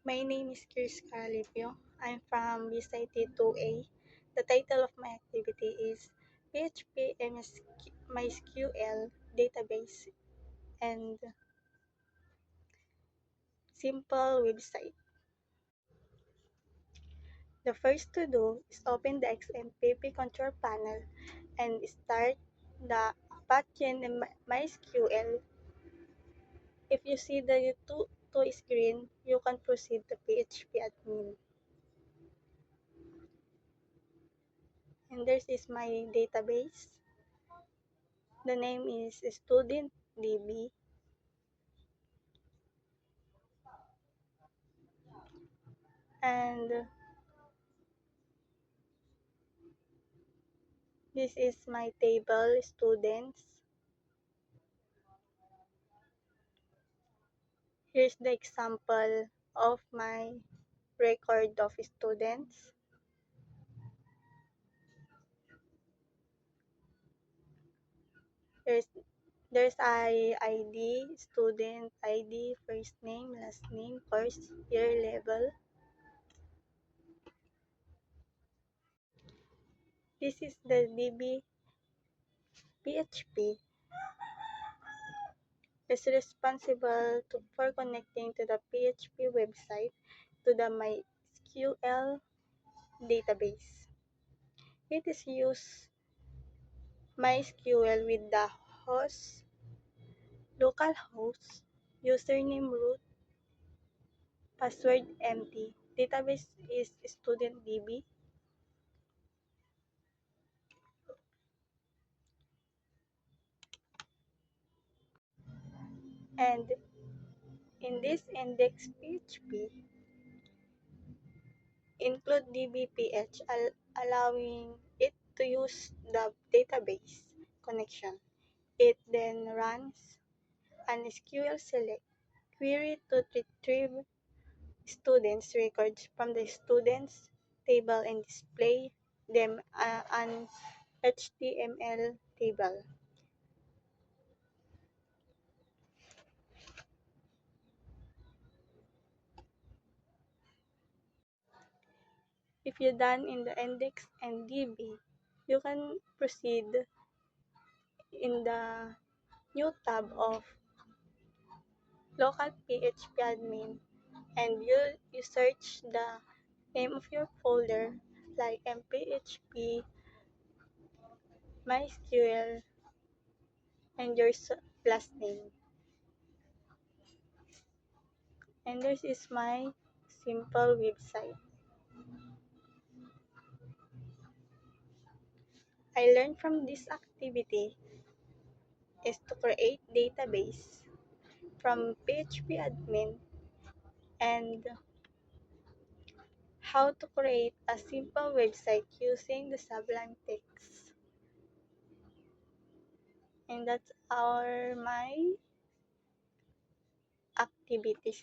My name is Chris Calipio. I'm from BSIT 2A. The title of my activity is PHP MySQL Database and Simple Website. The first to do is open the XMPP control panel and start the Apache and MySQL. If you see the two screen, you can proceed to PHP admin. And this is my database. The name is StudentDB. And this is my table students. Here's the example of my record of students. There's ID, student ID, first name, last name, course, year, level. This is the DB PHP. Is responsible for connecting to the PHP website to the MySQL database. It is use MySQL with the host, localhost, username root, password empty. Database is StudentDB. And in this index PHP, include dbph, allowing it to use the database connection. It then runs an SQL select query to retrieve students' records from the students table and display them an HTML table. If you're done in the index and DB, you can proceed in the new tab of local PHP admin, and you search the name of your folder like mphp, mysql, and your last name. And this is my simple website. I learned from this activity is to create database from PHP admin and how to create a simple website using the Sublime Text. And that's my activities